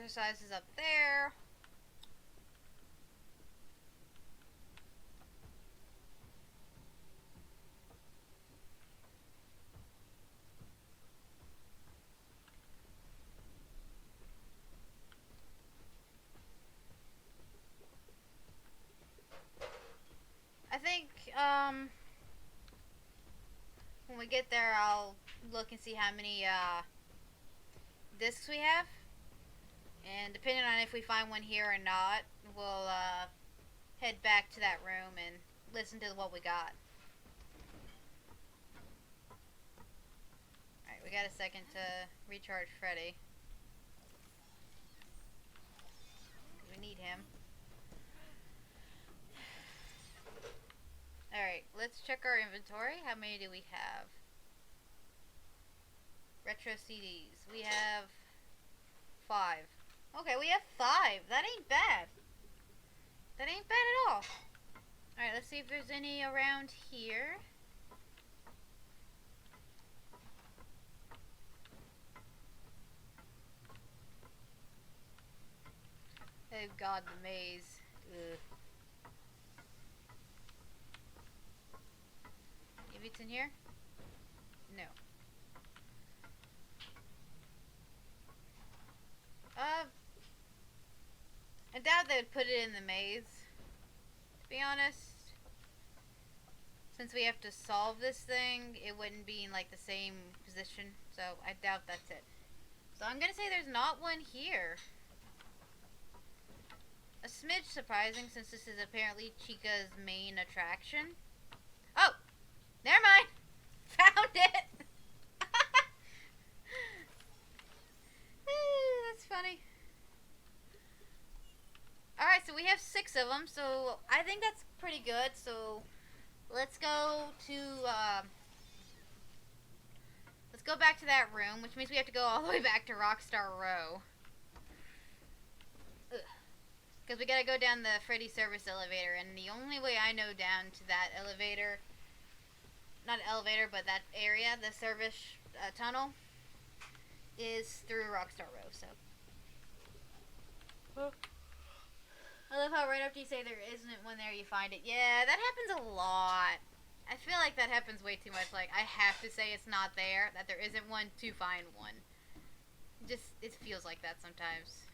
exercise is up there. I think, when we get there, I'll look and see how many, discs we have. And depending on if we find one here or not, we'll, head back to that room and listen to what we got. Alright, we got a second to recharge Freddy. We need him. Alright, let's check our inventory. How many do we have? Retro CDs. We have 5. Okay, we have 5. That ain't bad. That ain't bad at all. Alright, let's see if there's any around here. Oh god, the maze. Ugh. Maybe it's in here? No. I doubt they would put it in the maze, to be honest. Since we have to solve this thing, it wouldn't be in like the same position, so I doubt that's it. So I'm gonna say there's not one here. A smidge surprising since this is apparently Chica's main attraction. Oh! Never mind! Found it! That's funny. Alright, so we have 6 of them, so I think that's pretty good. So let's go to, let's go back to that room, which means we have to go all the way back to Rockstar Row. Because we gotta go down the Freddy service elevator, and the only way I know down to that elevator, not elevator, but that area, the service tunnel, is through Rockstar Row, so. I love how right after you say there isn't one there, you find it. Yeah, that happens a lot. I feel like that happens way too much. Like, I have to say it's not there, that there isn't one to find one. Just, it feels like that sometimes.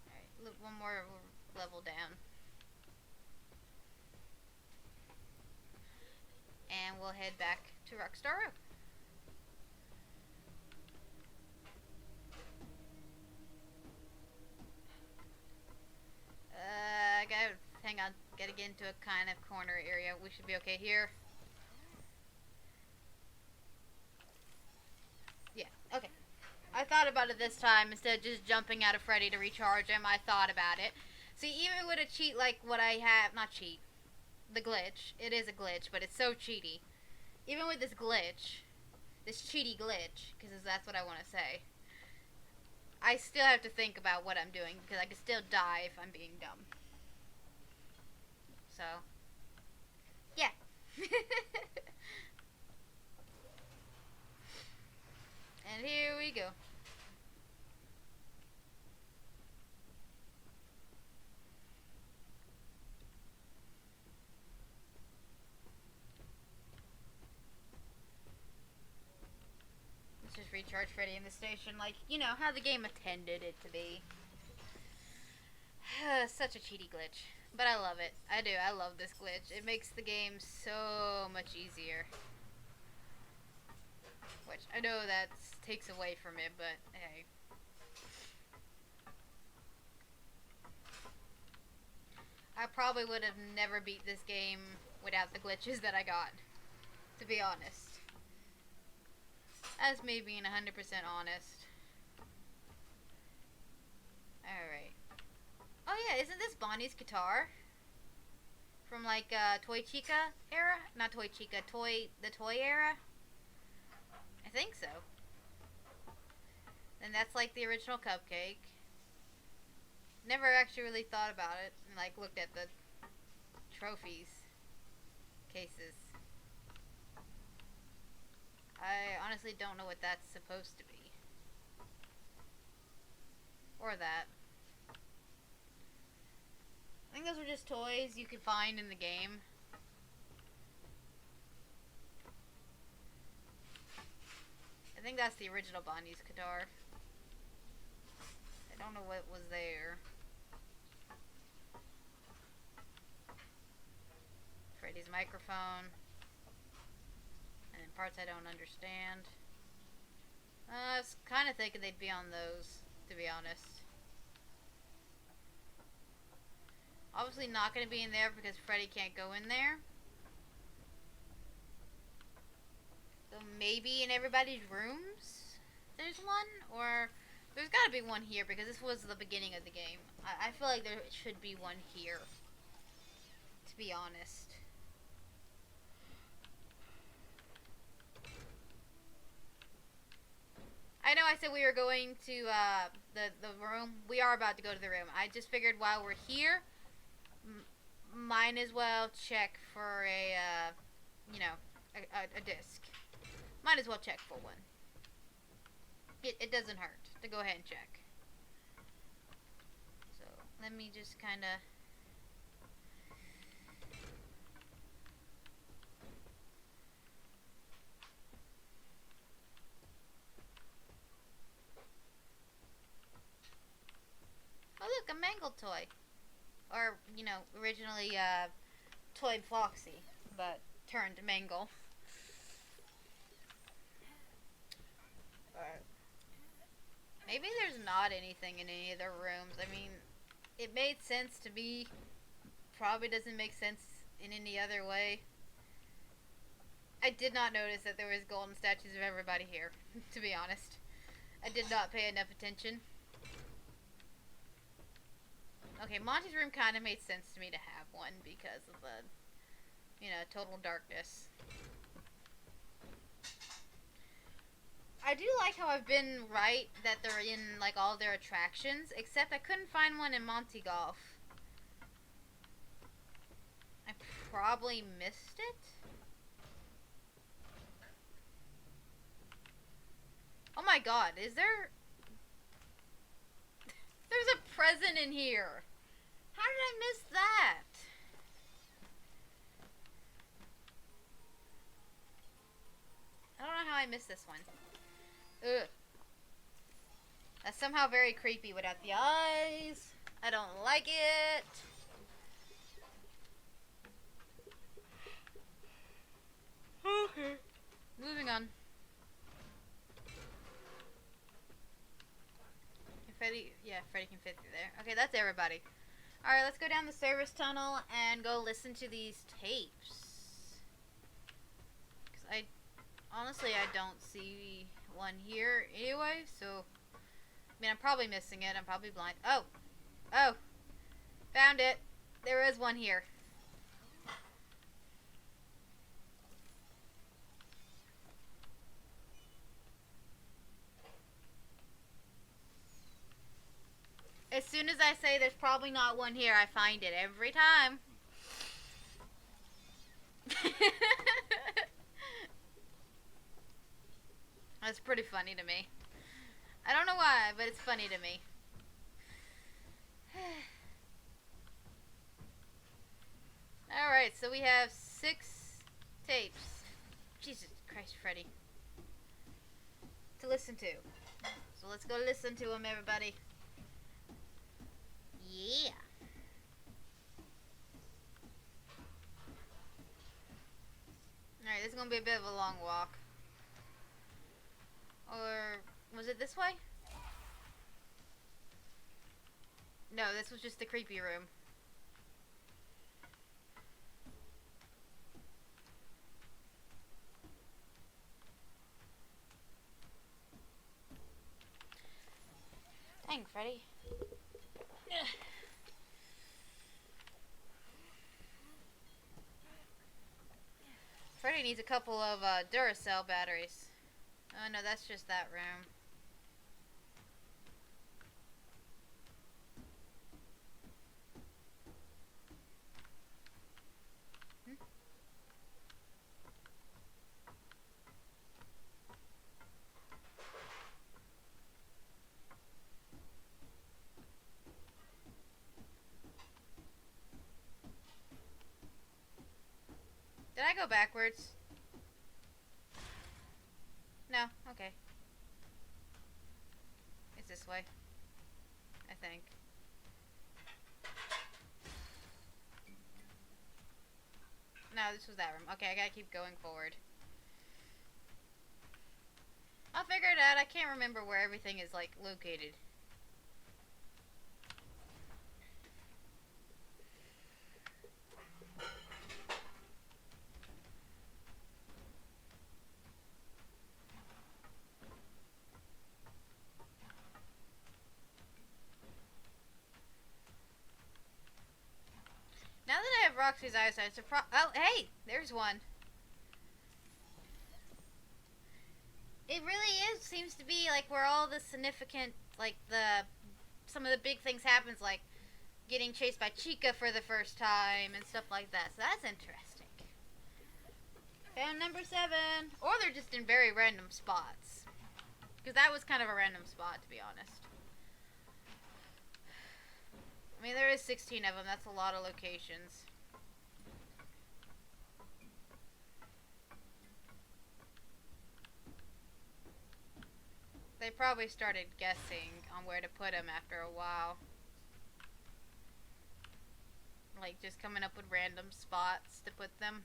Alright, look, one more level down. And we'll head back to Rockstar Row. Hang on, gotta get into a kind of corner area. We should be okay here. Yeah, okay. I thought about it this time. Instead of just jumping out of Freddy to recharge him, I thought about it. See, even with a cheat like what I have, not cheat, the glitch. It is a glitch, but it's so cheaty. Even with this glitch, this cheaty glitch, because that's what I want to say, I still have to think about what I'm doing, because I can still die if I'm being dumb. So, yeah. And here we go. Let's just recharge Freddy in the station, like, you know, how the game intended it to be. Such a cheaty glitch. But I love it. I do. I love this glitch. It makes the game so much easier. Which, I know that takes away from it, but hey. I probably would have never beat this game without the glitches that I got. To be honest. That's me being 100% honest. Alright. Oh yeah, isn't this Bonnie's guitar? From like Toy Chica era? Not Toy Chica, the toy era? I think so. And that's like the original Cupcake. Never actually really thought about it and like looked at the trophies cases. I honestly don't know what that's supposed to be. Or that. I think those were just toys you could find in the game. I think that's the original Bonnie's guitar. I don't know what was there. Freddy's microphone. And then parts I don't understand. I was kind of thinking they'd be on those, to be honest. Obviously not going to be in there because Freddy can't go in there. So maybe in everybody's rooms there's one, or there's got to be one here because this was the beginning of the game. I feel like there should be one here, to be honest. I know I said we were going to the room. We are about to go to the room. I just figured while we're here, might as well check for a, you know, a disc. Might as well check for one. It doesn't hurt to go ahead and check. So, let me just kind of... Oh look, a mangled toy. Or, you know, originally, Toy Floxy, but turned mangle. Maybe there's not anything in any of the rooms. I mean, it made sense to me. Probably doesn't make sense in any other way. I did not notice that there was golden statues of everybody here, to be honest. I did not pay enough attention. Okay, Monty's room kind of made sense to me to have one because of the, you know, total darkness. I do like how I've been right that they're in, like, all their attractions, except I couldn't find one in Monty Golf. I probably missed it? Oh my god, is there... There's a present in here! How did I miss that? I don't know how I missed this one. Ugh. That's somehow very creepy without the eyes. I don't like it. Okay. Moving on. Freddy, yeah, Freddy can fit through there. Okay, that's everybody. Alright, let's go down the service tunnel and go listen to these tapes. Because honestly, I don't see one here anyway, so... I mean, I'm probably missing it. I'm probably blind. Oh! Oh! Found it! There is one here. As soon as I say there's probably not one here, I find it every time. That's pretty funny to me. I don't know why, but it's funny to me. Alright, so we have 6 tapes. Jesus Christ, Freddy. To listen to. So let's go listen to them, everybody. Yeah. Alright, this is gonna be a bit of a long walk. Or was it this way? No, this was just the creepy room. Dang, Freddy. Freddy needs a couple of Duracell batteries. Oh no, that's just that room. go backwards? No? Okay. It's this way. I think. No, this was that room. Okay, I gotta keep going forward. I'll figure it out. I can't remember where everything is, like, located. Now that I have Roxy's eyesight, oh, hey! There's one. It really is, seems to be, like, where all the significant, like, some of the big things happens, like, getting chased by Chica for the first time and stuff like that. So that's interesting. And number 7. Or they're just in very random spots. Because that was kind of a random spot, to be honest. I mean, there is 16 of them. That's a lot of locations. They probably started guessing on where to put them after a while. Like, just coming up with random spots to put them.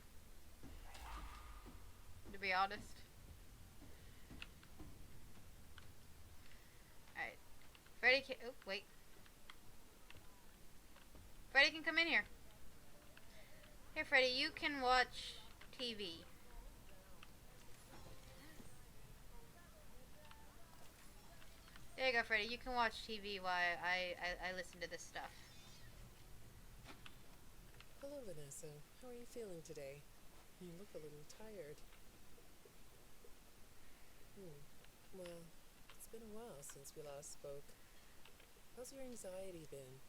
To be honest. Alright. Freddy can... Oh, wait. Freddy can come in here. Here, Freddy, you can watch TV. There you go, Freddy. You can watch TV while I listen to this stuff. Hello, Vanessa. How are you feeling today? You look a little tired. Well, it's been a while since we last spoke. How's your anxiety been?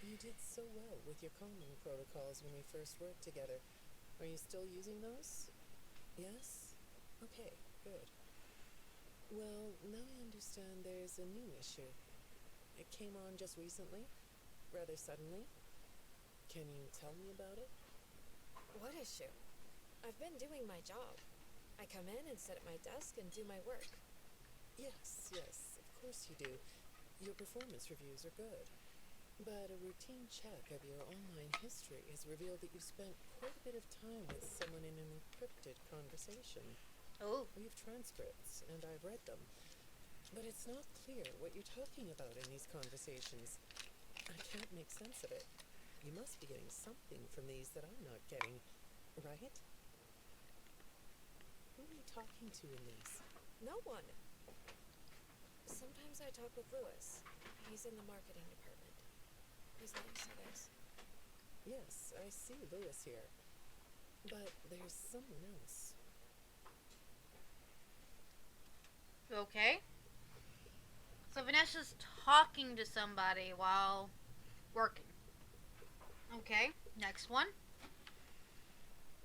You did so well with your calming protocols when we first worked together. Are you still using those? Yes? Okay, good. Well, now I understand there's a new issue. It came on just recently, rather suddenly. Can you tell me about it? What issue? I've been doing my job. I come in and sit at my desk and do my work. Yes, of course you do. Your performance reviews are good. But a routine check of your online history has revealed that you spent quite a bit of time with someone in an encrypted conversation. Oh. We have transcripts, and I've read them. But it's not clear what you're talking about in these conversations. I can't make sense of it. You must be getting something from these that I'm not getting, right? Who are you talking to in these? No one. Sometimes I talk with Lewis. He's in the marketing department. He's nice, I guess. Yes, I see Lewis here. But there's someone else. Okay. So Vanessa's talking to somebody while working. Okay, next one.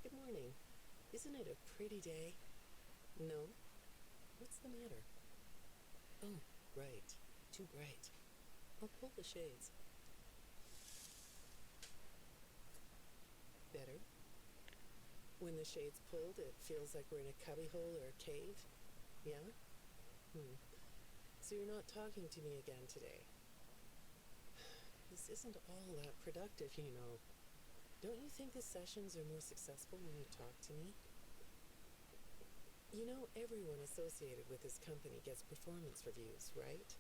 Good morning. Isn't it a pretty day? No? What's the matter? Oh, right. Too bright. I'll pull the shades. Better? When the shade's pulled, it feels like we're in a cubbyhole or a cave? Yeah? So you're not talking to me again today. This isn't all that productive, you know. Don't you think the sessions are more successful when you talk to me? You know, everyone associated with this company gets performance reviews, right?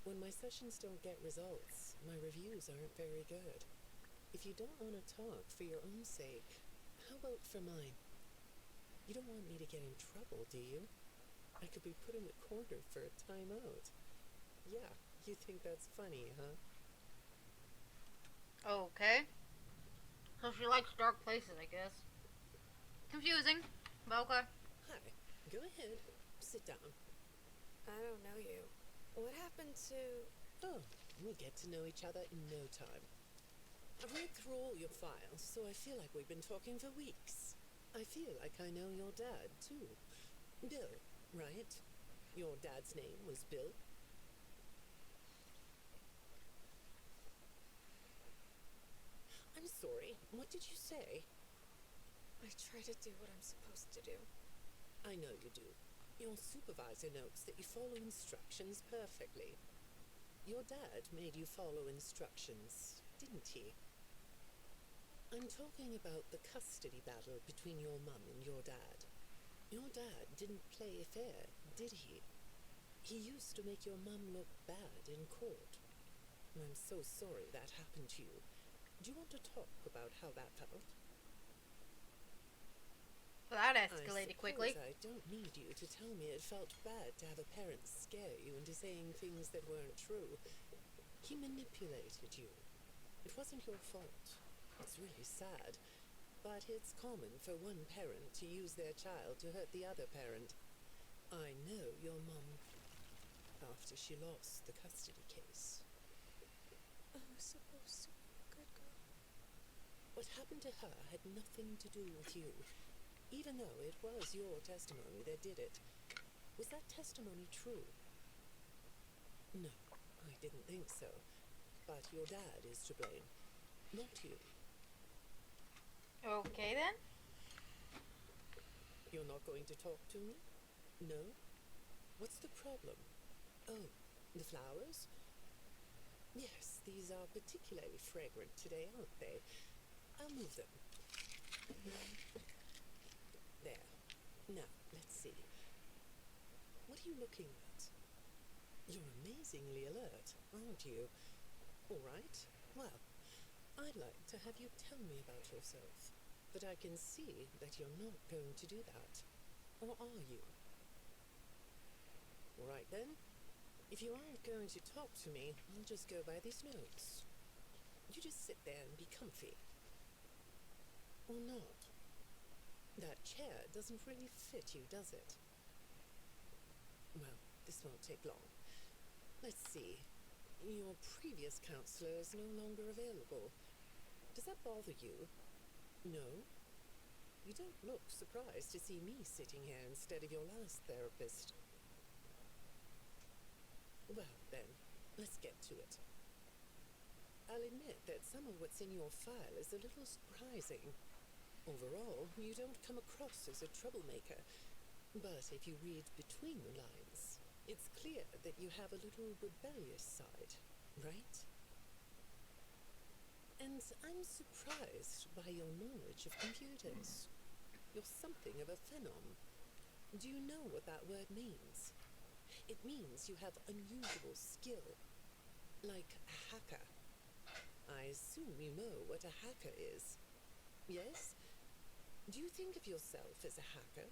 When my sessions don't get results, my reviews aren't very good. If you don't want to talk for your own sake, how about for mine? You don't want me to get in trouble, do you? I could be put in the corner for a timeout. Yeah, you think that's funny, huh? Okay. So she likes dark places, I guess. Confusing, but okay. Hi, go ahead. Sit down. I don't know you. What happened to... Oh, we'll get to know each other in no time. I've read through all your files, so I feel like we've been talking for weeks. I feel like I know your dad, too. Bill, right? Your dad's name was Bill? I'm sorry. What did you say? I try to do what I'm supposed to do. I know you do. Your supervisor notes that you follow instructions perfectly. Your dad made you follow instructions, didn't he? I'm talking about the custody battle between your mum and your dad. Your dad didn't play fair, did he? He used to make your mum look bad in court. I'm so sorry that happened to you. Do you want to talk about how that felt? Well, that escalated quickly. I don't need you to tell me it felt bad to have a parent scare you into saying things that weren't true. He manipulated you. It wasn't your fault. It's really sad. But it's common for one parent to use their child to hurt the other parent. I know your mum after she lost the custody case. I was supposed to be a good girl. What happened to her had nothing to do with you. Even though it was your testimony that did it. Was that testimony true? No, I didn't think so. But your dad is to blame, not you. Okay, then. You're not going to talk to me? No? What's the problem? Oh, the flowers? Yes, these are particularly fragrant today, aren't they? I'll move them. There. Now, let's see. What are you looking at? You're amazingly alert, aren't you? All right. Well, I'd like to have you tell me about yourself. But I can see that you're not going to do that. Or are you? All right, then. If you aren't going to talk to me, I'll just go by these notes. You just sit there and be comfy. Or not. That chair doesn't really fit you, does it? Well, this won't take long. Let's see. Your previous counselor is no longer available. Does that bother you? No? You don't look surprised to see me sitting here instead of your last therapist. Well, then, let's get to it. I'll admit that some of what's in your file is a little surprising. Overall, you don't come across as a troublemaker. But if you read between the lines, it's clear that you have a little rebellious side, right? And I'm surprised by your knowledge of computers. You're something of a phenom. Do you know what that word means? It means you have unusual skill. Like a hacker. I assume you know what a hacker is. Yes? Do you think of yourself as a hacker?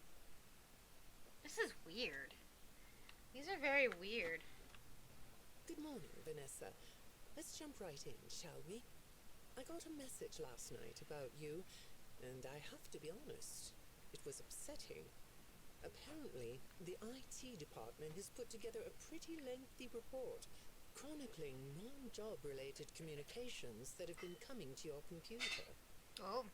This is weird. These are very weird. Good morning, Vanessa. Let's jump right in, shall we? I got a message last night about you, and I have to be honest. It was upsetting. Apparently, the IT department has put together a pretty lengthy report chronicling non-job-related communications that have been coming to your computer. Oh.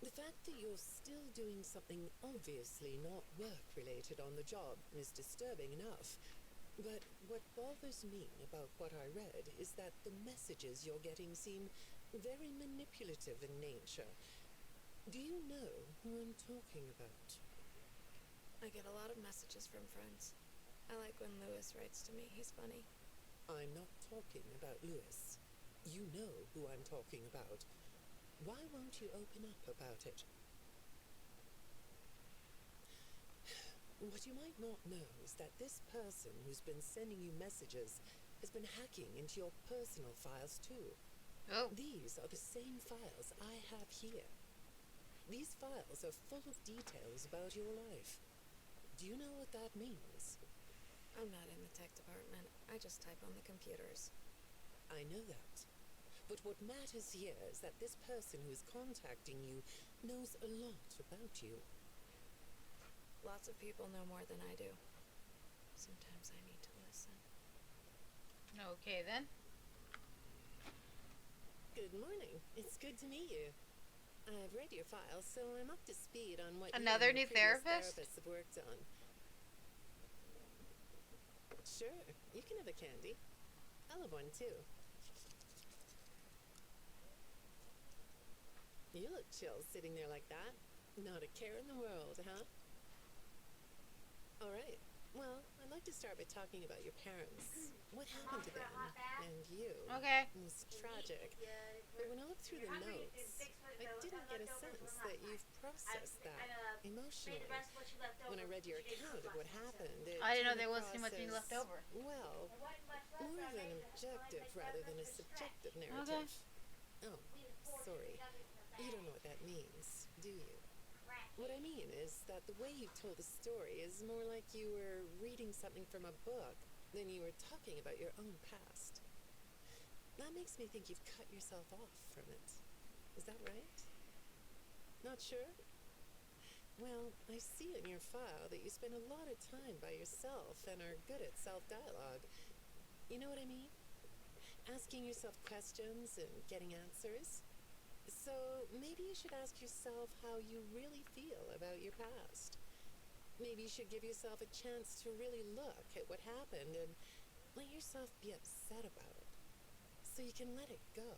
The fact that you're still doing something obviously not work-related on the job is disturbing enough. But what bothers me about what I read is that the messages you're getting seem very manipulative in nature. Do you know who I'm talking about? I get a lot of messages from friends. I like when Lewis writes to me. He's funny. I'm not talking about Lewis. You know who I'm talking about. Why won't you open up about it? What you might not know is that this person who's been sending you messages has been hacking into your personal files too. Oh. These are the same files I have here. These files are full of details about your life. Do you know what that means? I'm not in the tech department. I just type on the computers. I know that. But what matters here is that this person who is contacting you knows a lot about you. Lots of people know more than I do. Sometimes I need to listen. Okay, then. Good morning. It's good to meet you. I've read your file, so I'm up to speed on what Another you and new the previous therapist? therapists have worked on. Sure, you can have a candy. I'll have one too. You look chill sitting there like that. Not a care in the world, huh? All right. Well, I'd like to start by talking about your parents. What happened to them and you? Okay. It was tragic. But when I looked through the notes, I didn't get a sense that you've processed that emotionally. When I read your account of what happened, it I didn't know came there was too much across left as, over. well, more of an objective rather than a subjective narrative. Oh, sorry. You don't know what that means, do you? What I mean is that the way you told the story is more like you were reading something from a book than you were talking about your own past. That makes me think you've cut yourself off from it. Is that right? Not sure? Well, I see in your file that you spend a lot of time by yourself and are good at self-dialogue. You know what I mean? Asking yourself questions and getting answers. So maybe you should ask yourself how you really feel about your past. Maybe you should give yourself a chance to really look at what happened and let yourself be upset about it, so you can let it go.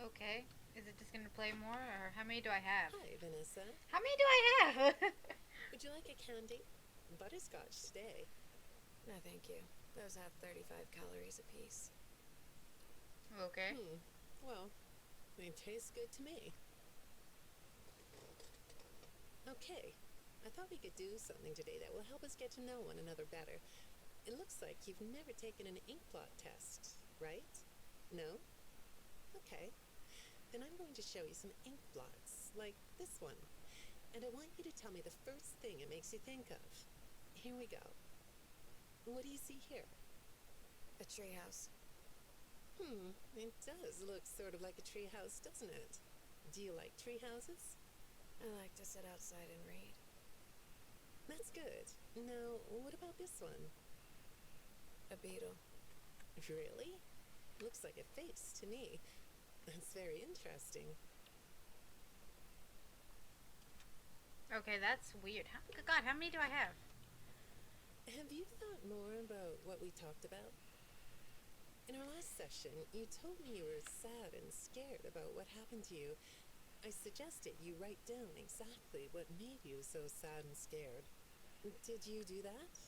Okay. Is it just gonna play more, or how many do I have? Hi, Vanessa. How many do I have? Would you like a candy? Butterscotch today. No, thank you. Those have 35 calories apiece. Okay. Well, they taste good to me. Okay. I thought we could do something today that will help us get to know one another better. It looks like you've never taken an ink blot test, right? No? Okay. Then I'm going to show you some ink blots, like this one. And I want you to tell me the first thing it makes you think of. Here we go. What do you see here? A treehouse. It does look sort of like a treehouse, doesn't it? Do you like treehouses? I like to sit outside and read. That's good. Now, what about this one? A beetle. Really? Looks like a face to me. That's very interesting. Okay, that's weird. God, how many do I have? Have you thought more about what we talked about? In our last session, you told me you were sad and scared about what happened to you. I suggested you write down exactly what made you so sad and scared. Did you do that?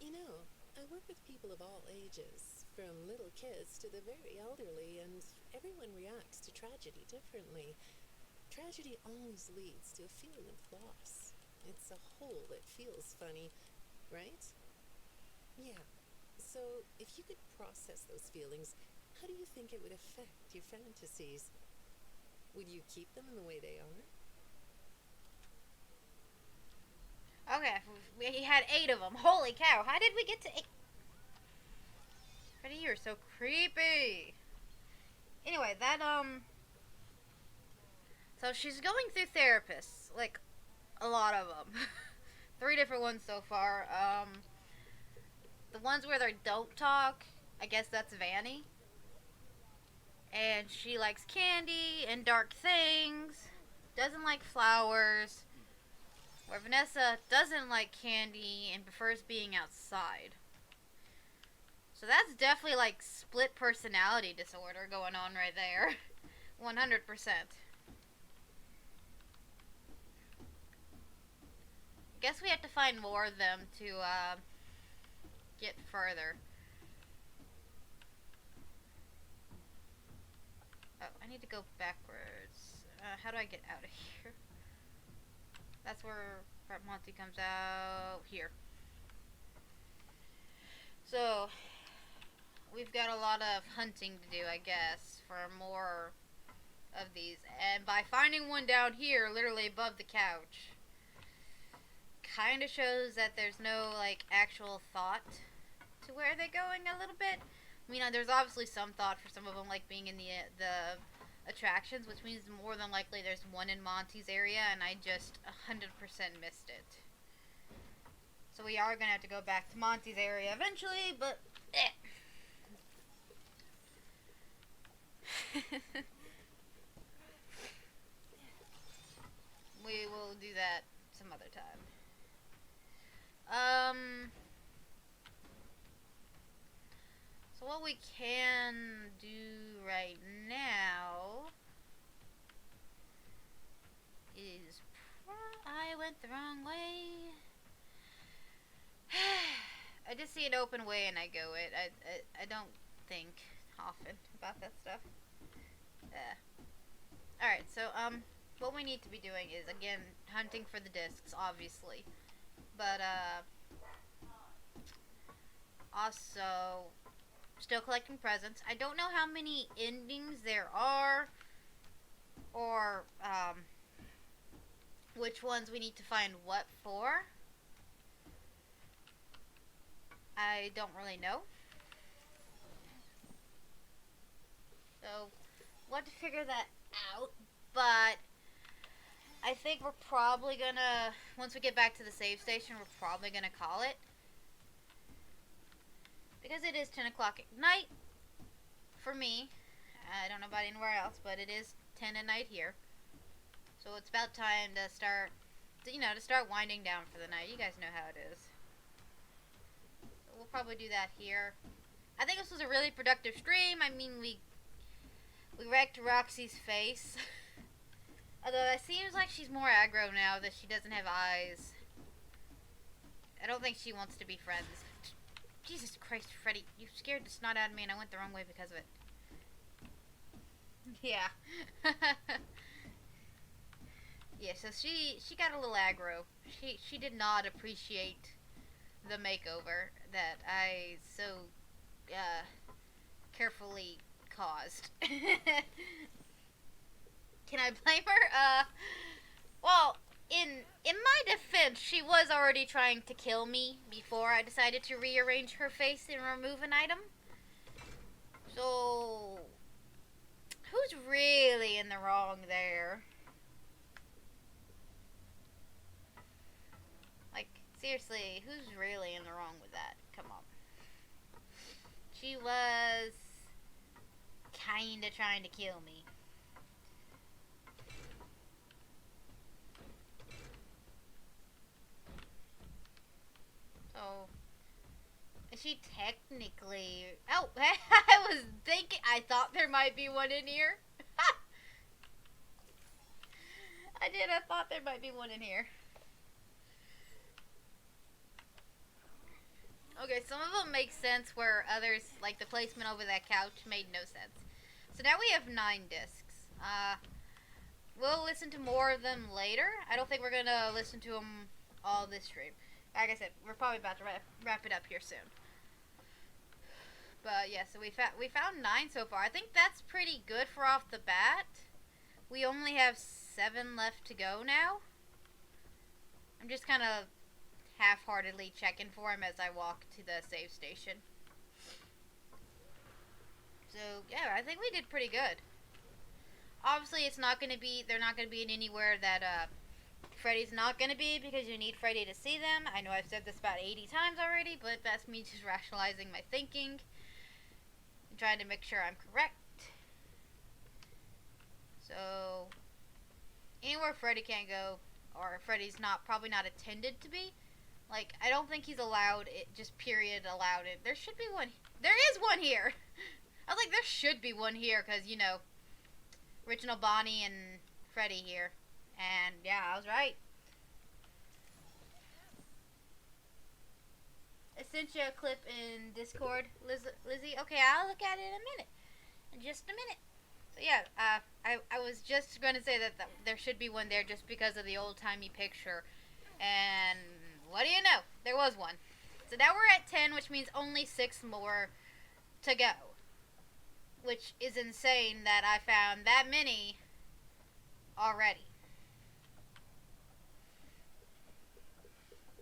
You know, I work with people of all ages, from little kids to the very elderly, and everyone reacts to tragedy differently. Tragedy always leads to a feeling of loss. It's a hole that feels funny, right? Yeah. So, if you could process those feelings, how do you think it would affect your fantasies? Would you keep them in the way they are? Okay, he had 8 of them. Holy cow! How did we get to 8? Freddy, you're so creepy. Anyway, so she's going through therapists, like a lot of them. 3 different ones so far. The ones where they don't talk, I guess that's Vanny. And she likes candy and dark things. Doesn't like flowers. Where Vanessa doesn't like candy and prefers being outside. So that's definitely like split personality disorder going on right there. 100%. Guess we have to find more of them to get further. Oh, I need to go backwards. How do I get out of here? That's where Monty comes out. Here. So, we've got a lot of hunting to do, I guess, for more of these. And by finding one down here, literally above the couch, kind of shows that there's no, like, actual thought to where they're going a little bit. I mean, there's obviously some thought for some of them, like being in the attractions, which means more than likely there's one in Monty's area, and I just 100% missed it. So we are gonna have to go back to Monty's area eventually, but we will do that some other time. So what we can do right now is... I went the wrong way. I just see an open way and I go it. I don't think often about that stuff. Alright, so, what we need to be doing is, again, hunting for the discs, obviously. But, also, still collecting presents. I don't know how many endings there are, or, which ones we need to find what for. I don't really know. So, we'll have to figure that out, but I think we're probably gonna, once we get back to the save station, we're probably gonna call it. Because it is 10 o'clock at night for me. I don't know about anywhere else, but it is 10 at night here. So it's about time to start, to start winding down for the night. You guys know how it is. So we'll probably do that here. I think this was a really productive stream. I mean, we wrecked Roxy's face. Although it seems like she's more aggro now that she doesn't have eyes. I don't think she wants to be friends. Jesus Christ, Freddy, you scared the snot out of me and I went the wrong way because of it. Yeah. Yeah, so she got a little aggro. She did not appreciate the makeover that I so carefully caused. Can I blame her? Well, in my defense, she was already trying to kill me before I decided to rearrange her face and remove an item. So, who's really in the wrong there? Like, seriously, who's really in the wrong with that? Come on. She was kinda trying to kill me. So, is she technically... Oh, I was thinking... I thought there might be one in here. I thought there might be one in here. Okay, some of them make sense where others, like the placement over that couch, made no sense. So now we have 9 discs. We'll listen to more of them later. I don't think we're gonna listen to them all this stream. Like I said, we're probably about to wrap it up here soon. But yeah, so we found 9 so far. I think that's pretty good for off the bat. We only have 7 left to go now. I'm just kind of half-heartedly checking for him as I walk to the save station. So yeah, I think we did pretty good. Obviously, they're not going to be in anywhere that Freddy's not going to be, because you need Freddy to see them. I know I've said this about 80 times already, but that's me just rationalizing my thinking and trying to make sure I'm correct. So, anywhere Freddy can't go, or Freddy's probably not intended to be, like, I don't think he's allowed it, just period allowed it. There should be one. There is one here! I was like, there should be one here, because, original Bonnie and Freddy here. And, yeah, I was right. I sent you a clip in Discord, Lizzie. Okay, I'll look at it in a minute. In just a minute. So, yeah, I was just going to say that there should be one there just because of the old-timey picture. And what do you know? There was one. So now we're at 10, which means only 6 more to go. Which is insane that I found that many already.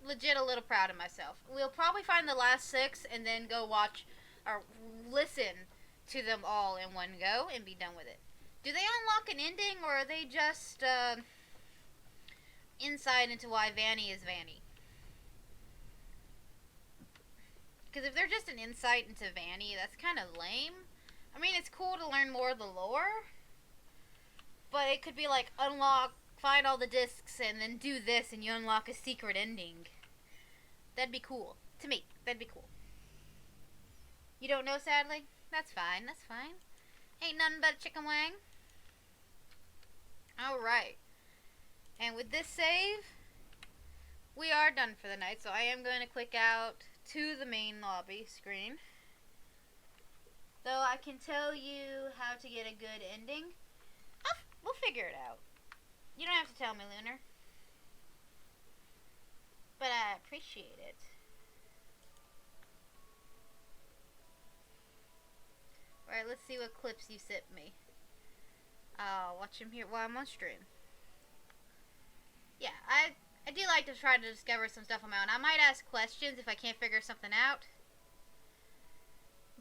Legit a little proud of myself. We'll probably find the last 6 and then go watch or listen to them all in one go and be done with it. Do they unlock an ending, or are they just insight into why Vanny is Vanny? Because if they're just an insight into Vanny, that's kind of lame. I mean, it's cool to learn more of the lore, but it could be like, find all the discs and then do this and you unlock a secret ending. That'd be cool. To me, that'd be cool. You don't know, sadly? That's fine, that's fine. Ain't nothing but a chicken wing. Alright. And with this save, we are done for the night, so I am going to click out to the main lobby screen. Though I can tell you how to get a good ending, we'll figure it out. You don't have to tell me, Lunar. But I appreciate it. Alright, let's see what clips you sent me. I'll watch them here while I'm on stream. Yeah, I do like to try to discover some stuff on my own. I might ask questions if I can't figure something out.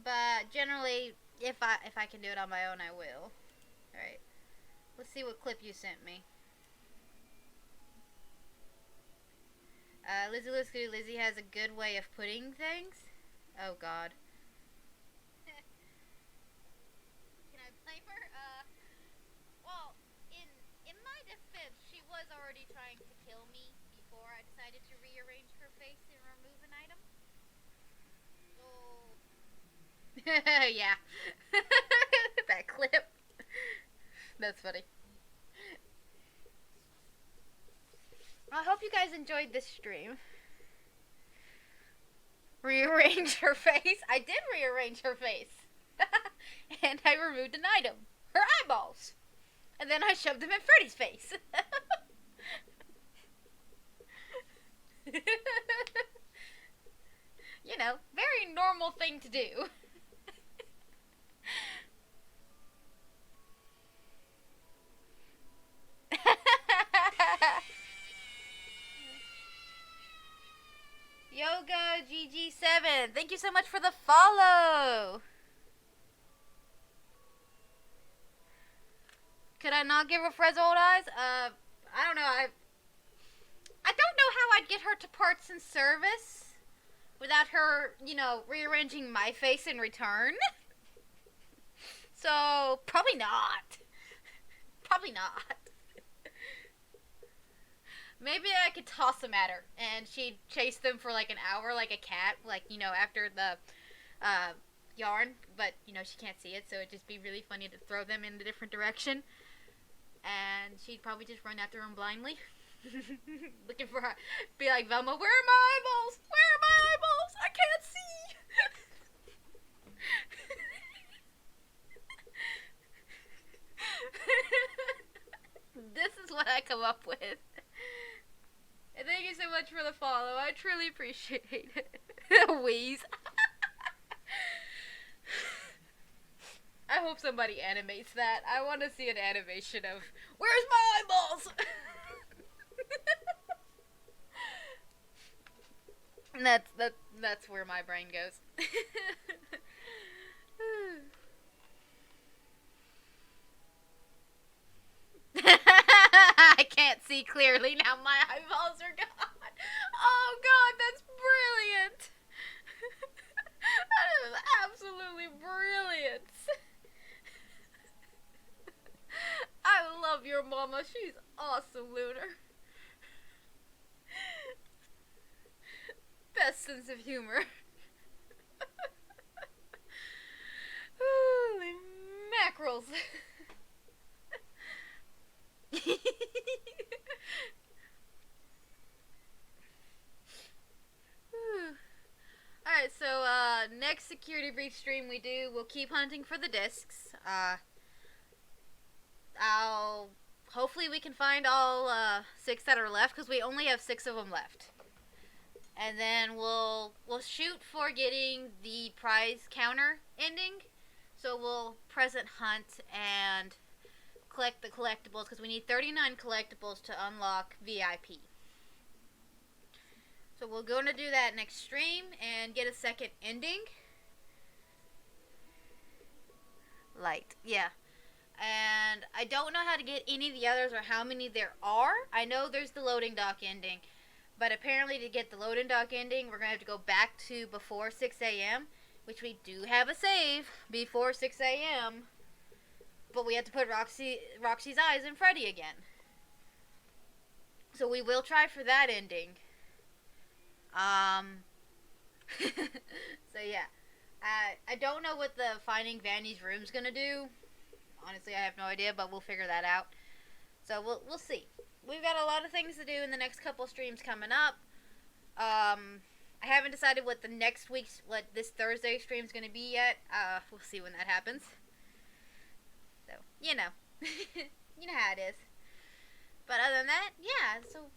But generally, if I can do it on my own, I will. Alright. Let's see what clip you sent me. LizzyLue, Skadoo, Lizzy has a good way of putting things. Oh god. Can I blame her? Well, in my defense, she was already trying to kill me before I decided to rearrange her face and remove an item. So yeah. That clip. That's funny. I hope you guys enjoyed this stream. Rearrange her face. I did rearrange her face. And I removed an item. Her eyeballs. And then I shoved them in Freddy's face. You know, very normal thing to do. Yoga GG7, thank you so much for the follow. Could I not give her Fred's old eyes? I don't know. I don't know how I'd get her to parts and service without her, you know, rearranging my face in return. So, probably not. Probably not. Maybe I could toss them at her, and she'd chase them for like an hour like a cat, like, you know, after the yarn, but, you know, she can't see it, so it'd just be really funny to throw them in a different direction, and she'd probably just run after them blindly, looking for her, be like, Velma, where are my eyeballs? Where are my eyeballs? I can't see! This is what I come up with. And thank you so much for the follow. I truly appreciate it. Wheeze. I hope somebody animates that. I want to see an animation of, where's my eyeballs? That's where my brain goes. I can't see clearly now. My eyeballs are gone. Oh god, that's brilliant. That is absolutely brilliant. I love your mama. She's awesome, Lunar. Best sense of humor. Holy mackerels. Alright, so next security breach stream we do, we'll keep hunting for the discs. Hopefully we can find all 6 that are left, because we only have 6 of them left. And then we'll shoot for getting the prize counter ending. So we'll present hunt and collect the collectibles, because we need 39 collectibles to unlock VIP. So we're going to do that next stream and get a second ending. Light, yeah. And I don't know how to get any of the others or how many there are. I know there's the loading dock ending, but apparently to get the loading dock ending, we're going to have to go back to before 6 a.m., which we do have a save before 6 a.m., but we have to put Roxy's eyes in Freddy again. So we will try for that ending. So yeah. I don't know what the finding Vanny's room's gonna do. Honestly, I have no idea, but we'll figure that out. So we'll see. We've got a lot of things to do in the next couple streams coming up. I haven't decided what this Thursday stream's gonna be yet. We'll see when that happens. So, you know. You know how it is. But other than that, yeah, so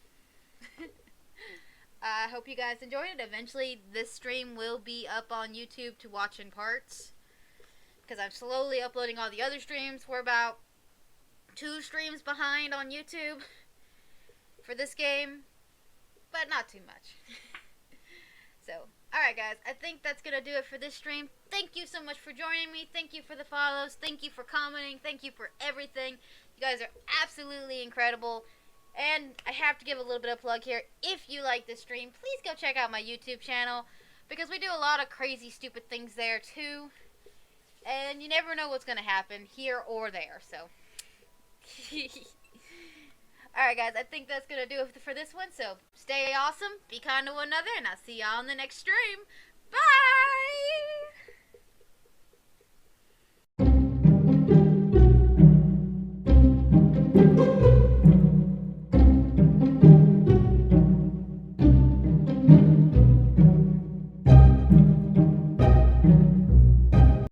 I hope you guys enjoyed it. Eventually, this stream will be up on YouTube to watch in parts. Because I'm slowly uploading all the other streams. We're about 2 streams behind on YouTube for this game. But not too much. So, alright guys, I think that's going to do it for this stream. Thank you so much for joining me. Thank you for the follows. Thank you for commenting. Thank you for everything. You guys are absolutely incredible. And I have to give a little bit of a plug here. If you like this stream, please go check out my YouTube channel. Because we do a lot of crazy, stupid things there too. And you never know what's going to happen here or there. So, alright guys, I think that's going to do it for this one. So, stay awesome, be kind to one another, and I'll see y'all in the next stream. Bye!